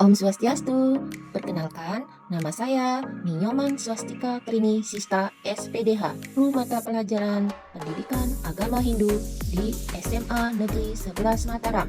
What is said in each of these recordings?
Om Swastiastu, perkenalkan, nama saya Ninyoman Swastika Trini Sista SPDH, guru mata pelajaran Pendidikan Agama Hindu di SMA Negeri 11 Mataram.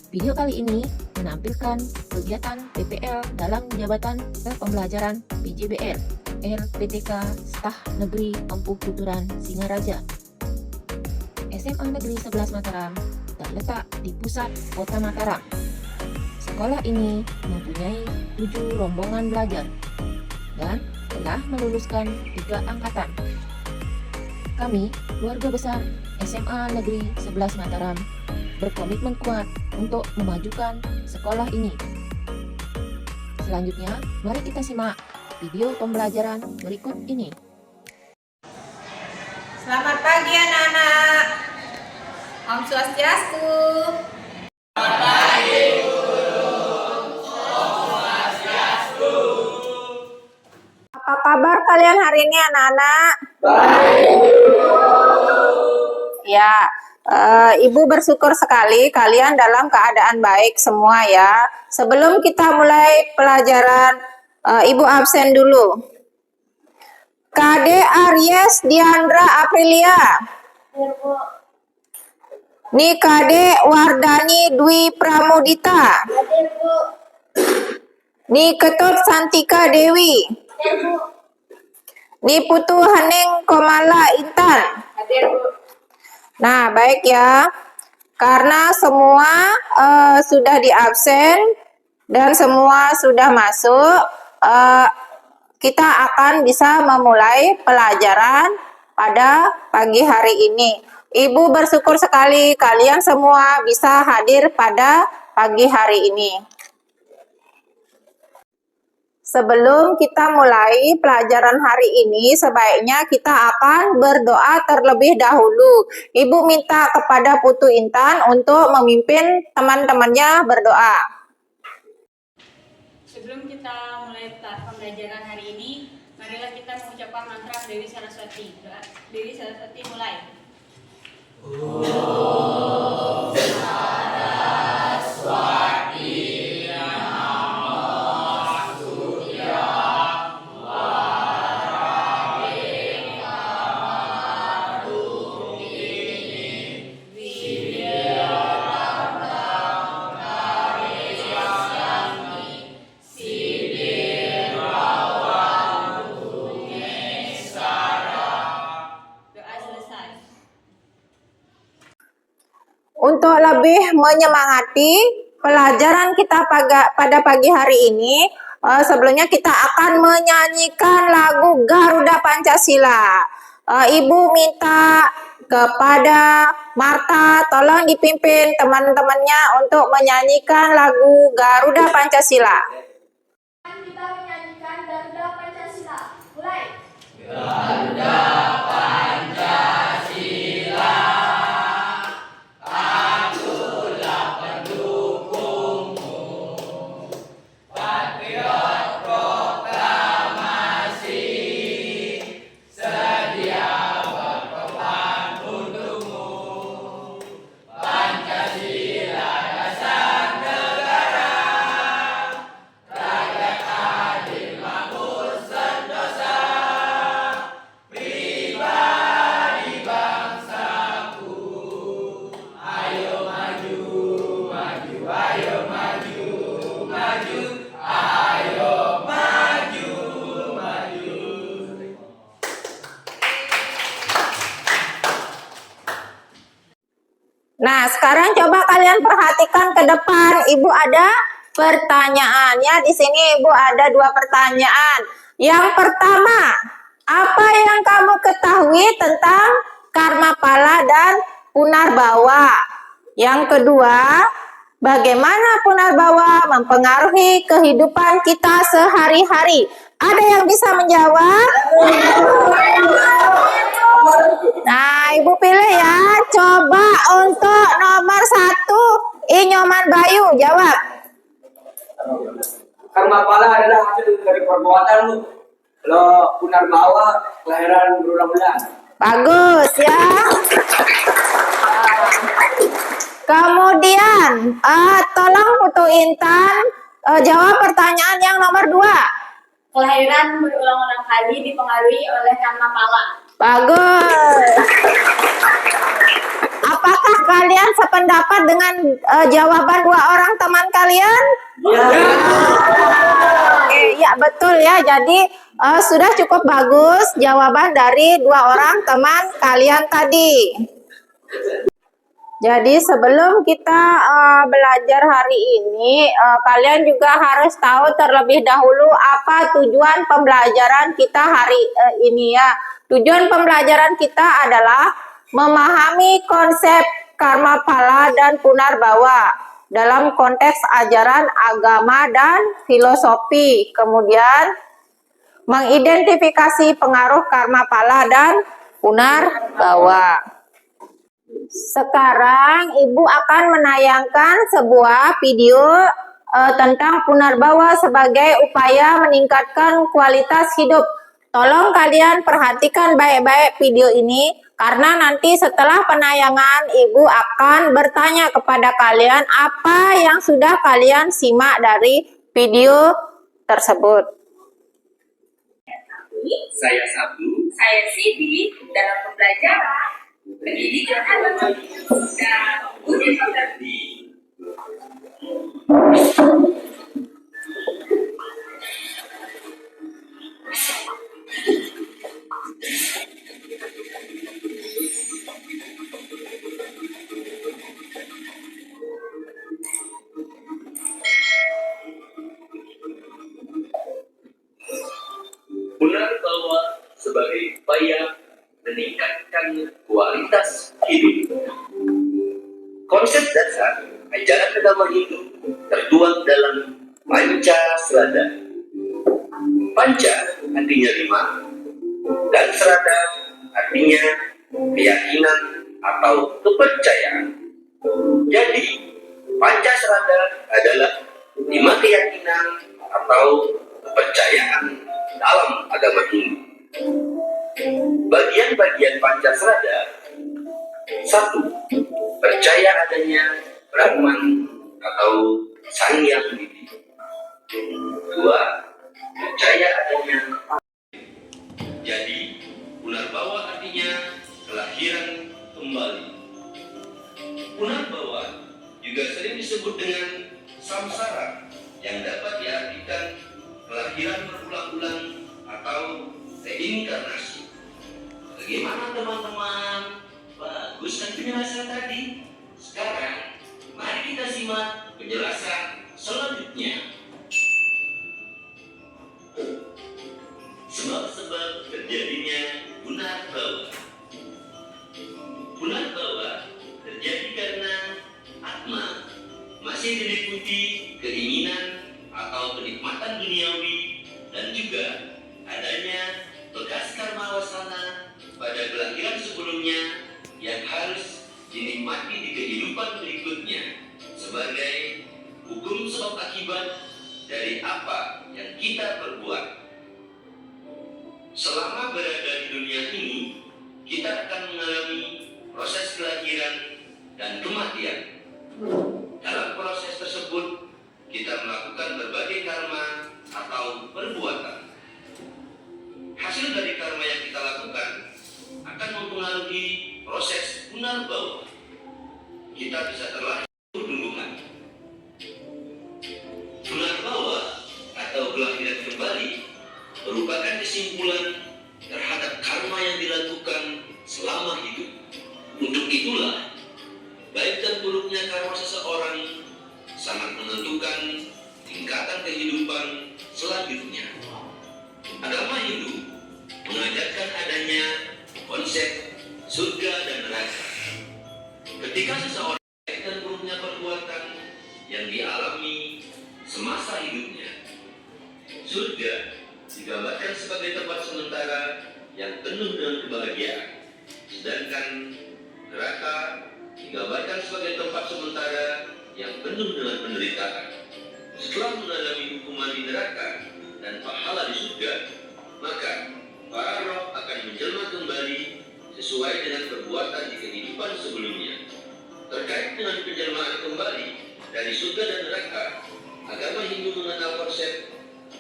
Video kali ini menampilkan kegiatan PPL dalam Jabatan Pembelajaran PJBL LPTK Stah Negeri Empu Tuturan Singaraja. SMA Negeri 11 Mataram terletak di pusat kota Mataram. Sekolah ini mempunyai 7 rombongan belajar dan telah meluluskan 3 angkatan. Kami, keluarga besar SMA Negeri 11 Mataram, berkomitmen kuat untuk memajukan sekolah ini. Selanjutnya, mari kita simak video pembelajaran berikut ini. Selamat pagi anak-anak. Om Swastiastu. Selamat pagi Guru. Om Swastiastu. Apa kabar kalian hari ini anak-anak? Baik. Ya, Ibu bersyukur sekali kalian dalam keadaan baik semua ya. Sebelum kita mulai pelajaran, Ibu absen dulu. Kade Aries Diandra Aprilia. Ni Kade Wardani Dwi Pramudita. Ni Ketut Santika Dewi. Ni Putu Hening Komala Intan. Nah, baik ya. Karena semua sudah diabsen dan semua sudah masuk, kita akan bisa memulai pelajaran pada pagi hari ini. Ibu bersyukur sekali kalian semua bisa hadir pada pagi hari ini. Sebelum kita mulai pelajaran hari ini, sebaiknya kita akan berdoa terlebih dahulu. Ibu minta kepada Putu Intan untuk memimpin teman-temannya berdoa. Sebelum kita mulai pembelajaran hari ini, marilah kita mengucapkan mantra Dewi Saraswati. Doa Dewi Saraswati mulai. Om Saraswati Namastutya Warahmatullahi Wabarakatuh. Untuk lebih menyemangati pelajaran kita pada pagi hari ini, sebelumnya kita akan menyanyikan lagu Garuda Pancasila. Ibu minta kepada Marta tolong dipimpin teman-temannya untuk menyanyikan lagu Garuda Pancasila. Kita menyanyikan Garuda Pancasila. Mulai. Garuda Pancasila, akulah pendukungmu, patriot proklamasi, sedia berkorban untukmu. Pancasila dasar negara, rakyat adil makmur sentosa, pribadi bangsaku. Ayo maju, maju, ayo maju, maju, ayo maju, maju. Nah, sekarang coba kalian perhatikan ke depan. Ibu ada pertanyaannya. Di sini Ibu ada 2 pertanyaan. Yang pertama, apa yang kamu ketahui tentang karma pala dan punarbawa? Yang kedua, bagaimana punarbawa mempengaruhi kehidupan kita sehari-hari? Ada yang bisa menjawab? Nah, Ibu pilih ya. Coba untuk nomor 1, Inyoman Bayu jawab. Karma pala adalah hasil dari perbuatanmu. Kalau punarbawa kelahiran berulang-ulang. Bagus ya. Kemudian, tolong Putu Intan jawab pertanyaan yang nomor 2. Kelahiran berulang-ulang kali dipengaruhi oleh karma pala. Bagus. Apakah kalian sependapat dengan jawaban 2 orang teman kalian? Oke, ya betul ya. Jadi sudah cukup bagus jawaban dari 2 orang teman kalian tadi. Jadi sebelum kita belajar hari ini, kalian juga harus tahu terlebih dahulu apa tujuan pembelajaran kita hari ini ya. Tujuan pembelajaran kita adalah memahami konsep karma pala dan punarbawa dalam konteks ajaran agama dan filosofi. Kemudian mengidentifikasi pengaruh karma pala dan punarbawa. Sekarang Ibu akan menayangkan sebuah video tentang punarbawa sebagai upaya meningkatkan kualitas hidup. Tolong kalian perhatikan baik-baik video ini karena nanti setelah penayangan Ibu akan bertanya kepada kalian apa yang sudah kalian simak dari video tersebut. Saya Sabtu. Saya Sidi dalam pembelajaran pendidikan agama dan Di punarbawa sebagai upaya meningkatkan kualitas hidup. Konsep dasar ajaran agama Hindu tertuang dalam Pancasrada. Panca artinya 5 dan Srada artinya keyakinan atau kepercayaan. Jadi Pancasrada adalah 5 keyakinan atau kepercayaan dalam agama Hindu. Bagian-bagian Pancasrada: 1. Percaya adanya Brahman atau Sang Yang Widi. 2. Percaya adanya. Jadi, punarbawa artinya kelahiran kembali. Punarbawa juga sering disebut dengan samsara yang dapat diartikan kelahiran berulang-ulang atau reinkarnasi. Bagaimana teman-teman? Bagus kan penjelasan tadi? Sekarang, mari kita simak penjelasan selanjutnya. Sebab-sebab terjadinya punarbawa. Punarbawa terjadi karena atma masih diliputi keinginan atau kenikmatan duniawi dan juga adanya bekas karma wasana pada kelahiran sebelumnya yang harus dinikmati di kehidupan berikutnya sebagai hukum sebab akibat dari apa yang kita perbuat. Selama berada di dunia ini, kita akan mengalami proses kelahiran dan kematian. Dalam proses tersebut, kita melakukan berbagai karma atau perbuatan. Hasil dari karma yang kita lakukan akan mempengaruhi proses punarbawa. Kita bisa terlahir tumbuhan. Punarbawa atau kelahiran kembali merupakan kesimpulan terhadap karma yang dilakukan selama hidup. Untuk itulah, baik dan buruknya karma seseorang sangat menentukan tingkatan kehidupan selanjutnya. Agama Hindu mengajarkan adanya konsep surga dan neraka. Ketika seseorang baik dan buruknya perbuatan yang dialami semasa hidupnya, surga digambarkan sebagai tempat sementara yang penuh dengan kebahagiaan, sedangkan neraka digambarkan sebagai tempat sementara yang penuh dengan penderitaan. Setelah mengalami hukuman di neraka dan pahala di surga, maka para roh akan menjelma kembali sesuai dengan perbuatan di kehidupan sebelumnya. terkait dengan penjelmaan kembali dari surga dan neraka, agama Hindu mengenal konsep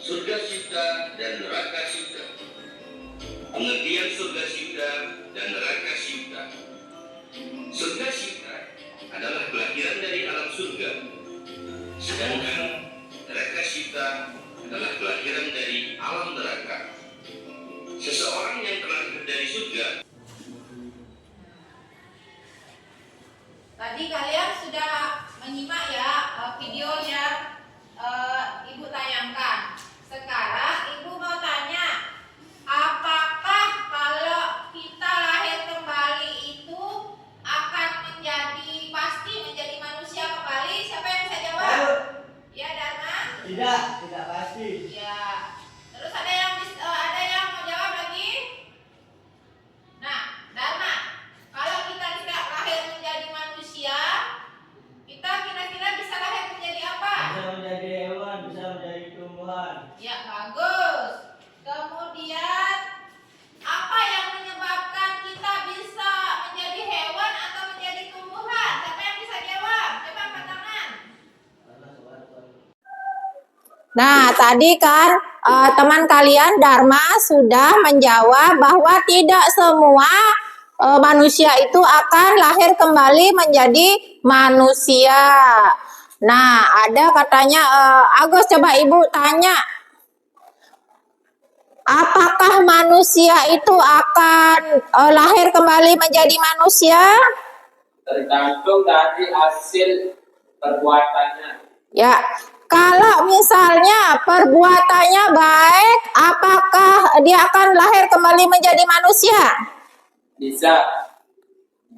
surga Sita dan neraka Sita. Pengertian surga Sita dan neraka Sita. Surga Sita adalah kelahiran dari alam surga, sedangkan neraka Sita adalah kelahiran dari alam neraka. Seseorang yang terlahir dari surga. Tadi kalian sudah menyimak ya video yang Ibu tayangkan. Sekarang Ibu mau tanya, apakah kalau kita lahir kembali itu akan pasti menjadi manusia kembali? Siapa yang bisa jawab? Ya, Dharma? Tidak pasti. Ya. Terus ada yang mau jawab lagi? Nah, Dharma, kalau kita tidak lahir menjadi manusia, kita kira-kira bisa lahir menjadi apa? Bisa menjadi hewan, bisa menjadi tumbuhan. Ya, bagus. Kemudian, apa yang menyebabkan kita bisa menjadi hewan atau menjadi tumbuhan? Siapa yang bisa jawab? Coba angkat tangan. Nah, tadi kan teman kalian Dharma sudah menjawab bahwa tidak semua manusia itu akan lahir kembali menjadi manusia. Nah, ada katanya Agus, coba Ibu tanya. Apakah manusia itu akan lahir kembali menjadi manusia? Tergantung dari hasil perbuatannya. Ya, kalau misalnya perbuatannya baik, apakah dia akan lahir kembali menjadi manusia? Bisa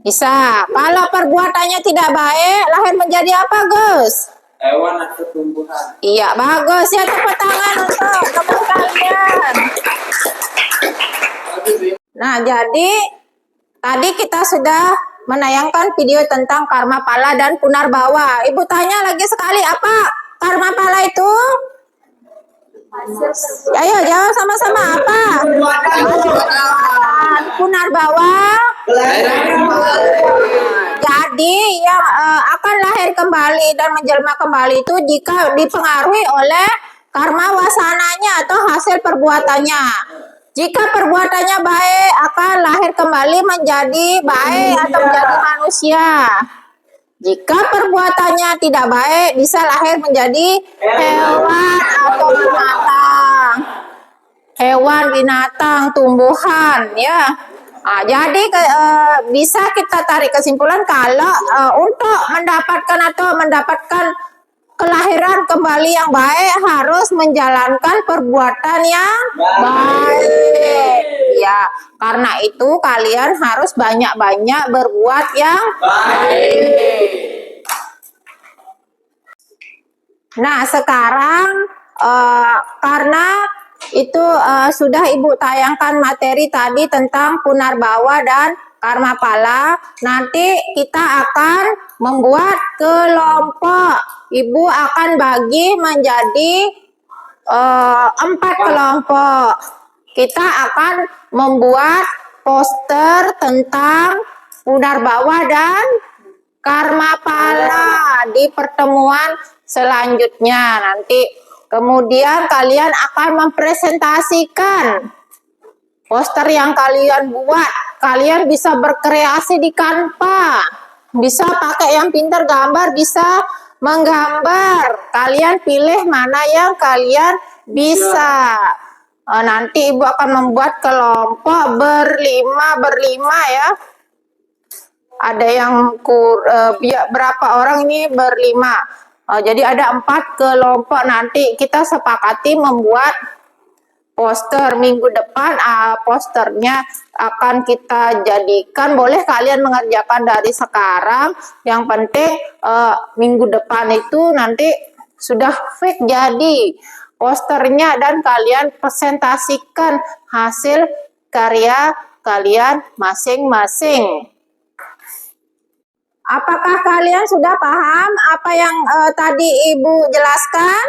Bisa. Kalau perbuatannya tidak baik, lahir menjadi apa, Gus? hewan atau tumbuhan. Iya, bagus ya. Tepuk tangan untuk teman kalian. Nah, jadi tadi kita sudah menayangkan video tentang karma pala dan punarbawa. Ibu tanya lagi sekali, apa karma pala itu? Ayo jawab sama-sama, apa? Punarbawa. Jadi yang akan lahir kembali dan menjelma kembali itu jika dipengaruhi oleh karma wasananya atau hasil perbuatannya. Jika perbuatannya baik, akan lahir kembali menjadi baik atau menjadi manusia. Jika perbuatannya tidak baik, bisa lahir menjadi hewan atau binatang. Hewan, binatang, tumbuhan, ya. Nah, jadi bisa kita tarik kesimpulan kalau untuk mendapatkan kelahiran kembali yang baik harus menjalankan perbuatan yang baik. Ya, karena itu kalian harus banyak-banyak berbuat yang baik. Nah, sekarang karena itu sudah Ibu tayangkan materi tadi tentang punarbawa dan karma pala. Nanti kita akan membuat kelompok. Ibu akan bagi menjadi 4 kelompok. Kita akan membuat poster tentang punarbawa dan karma pala di pertemuan selanjutnya nanti. Kemudian kalian akan mempresentasikan poster yang kalian buat. Kalian bisa berkreasi di Canva. Bisa pakai yang pintar gambar, bisa menggambar. Kalian pilih mana yang kalian bisa. Nanti Ibu akan membuat kelompok berlima ya. Ada yang berapa orang ini berlima. Jadi ada 4 kelompok. Nanti kita sepakati membuat poster. Minggu depan posternya akan kita jadikan. Boleh kalian mengerjakan dari sekarang. Yang penting minggu depan itu nanti sudah fix jadi posternya dan kalian presentasikan hasil karya kalian masing-masing. Apakah kalian sudah paham apa yang tadi Ibu jelaskan?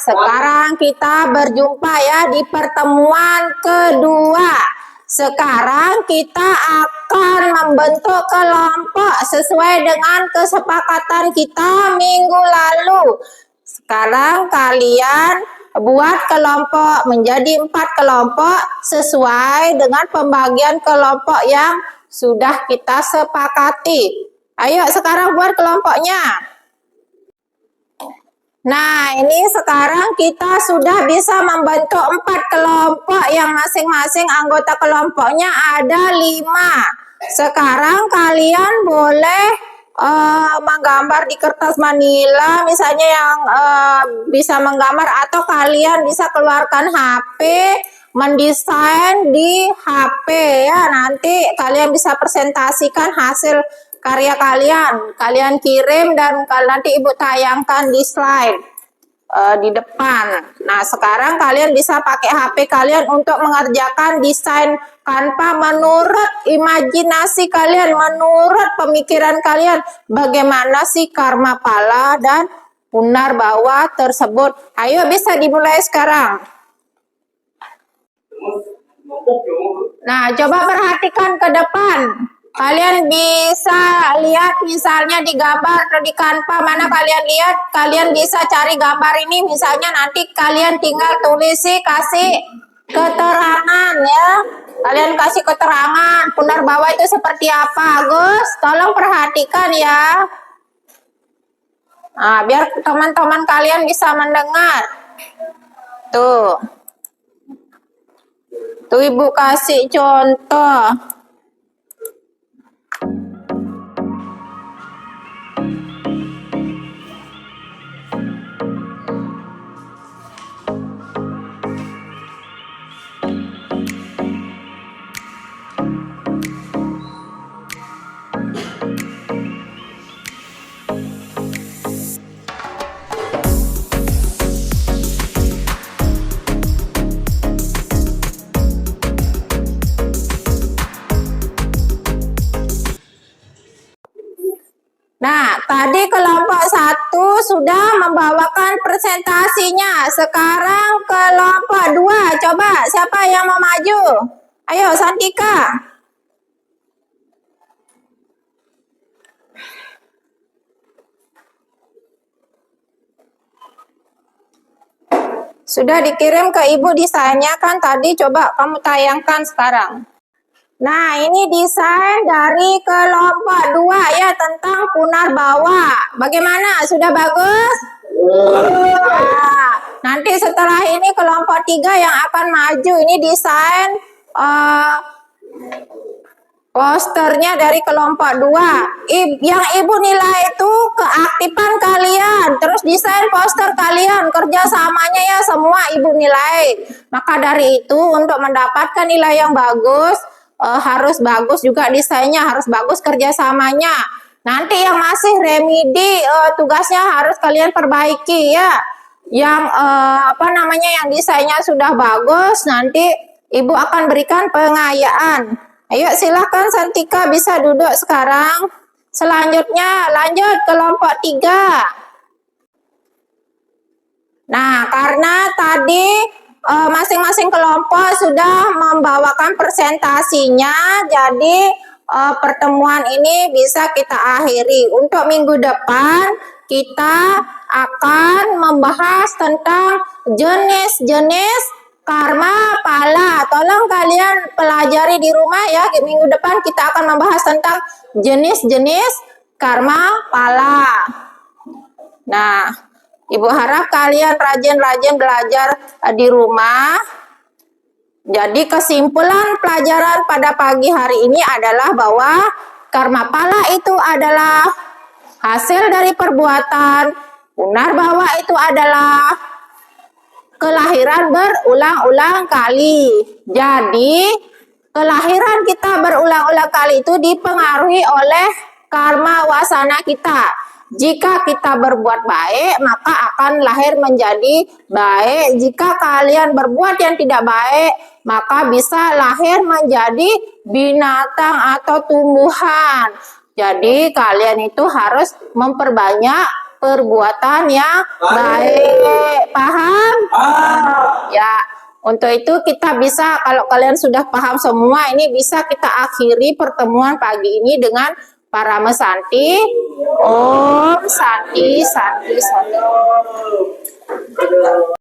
Sekarang kita berjumpa ya di pertemuan kedua. Sekarang kita akan membentuk kelompok sesuai dengan kesepakatan kita minggu lalu. Sekarang kalian buat kelompok menjadi 4 kelompok sesuai dengan pembagian kelompok yang sudah kita sepakati. Ayo sekarang buat kelompoknya. Nah, ini sekarang kita sudah bisa membentuk 4 kelompok yang masing-masing anggota kelompoknya ada 5. Sekarang kalian boleh menggambar di kertas manila, misalnya yang bisa menggambar, atau kalian bisa keluarkan HP, mendesain di HP ya. Nanti kalian bisa presentasikan hasil karya kalian kirim dan nanti ibu tayangkan di slide di depan. Nah, sekarang kalian bisa pakai HP kalian untuk mengerjakan desain Canva menurut imajinasi kalian, menurut pemikiran kalian, bagaimana sih karma pala dan punarbawa tersebut. Ayo, bisa dimulai sekarang. Nah, coba perhatikan ke depan. Kalian bisa lihat misalnya di gambar atau di Canva, mana kalian lihat, kalian bisa cari gambar ini, misalnya nanti kalian tinggal tulis kasih keterangan ya. Kalian kasih keterangan punarbawa itu seperti apa, Gus? Tolong perhatikan ya. Nah, biar teman-teman kalian bisa mendengar. Tuh. Tuh Ibu kasih contoh. Nah, tadi kelompok 1 sudah membawakan presentasinya. Sekarang kelompok 2. Coba siapa yang mau maju? Ayo, Santika. Sudah dikirim ke Ibu desainnya kan tadi, coba kamu tayangkan sekarang. Nah, ini desain dari kelompok 2 ya, tentang punarbawa. Bagaimana? Sudah bagus? Nah, nanti setelah ini kelompok 3 yang akan maju. Ini desain posternya dari kelompok 2. Yang Ibu nilai itu keaktifan kalian, terus desain poster kalian, kerjasamanya ya semua Ibu nilai. Maka dari itu untuk mendapatkan nilai yang bagus, harus bagus juga desainnya, harus bagus kerjasamanya. Nanti yang masih remedi tugasnya harus kalian perbaiki ya. Yang yang desainnya sudah bagus, nanti Ibu akan berikan pengayaan. Ayo silakan Santika bisa duduk sekarang. Selanjutnya lanjut kelompok 3. Nah, karena tadi masing-masing kelompok sudah membawakan presentasinya, jadi pertemuan ini bisa kita akhiri. Untuk minggu depan kita akan membahas tentang jenis-jenis karma pala. Tolong kalian pelajari di rumah ya. Minggu depan kita akan membahas tentang jenis-jenis karma pala. Nah, Ibu harap kalian rajin-rajin belajar di rumah. Jadi kesimpulan pelajaran pada pagi hari ini adalah bahwa karma pala itu adalah hasil dari perbuatan. Punarbawa itu adalah kelahiran berulang-ulang kali. Jadi kelahiran kita berulang-ulang kali itu dipengaruhi oleh karma wasana kita. Jika kita berbuat baik, maka akan lahir menjadi baik. Jika kalian berbuat yang tidak baik, maka bisa lahir menjadi binatang atau tumbuhan. Jadi kalian itu harus memperbanyak perbuatan yang baik. Paham? Ya. Untuk itu kita bisa, kalau kalian sudah paham semua, ini bisa kita akhiri pertemuan pagi ini dengan Parama Santi. Om Santi Santi Santi.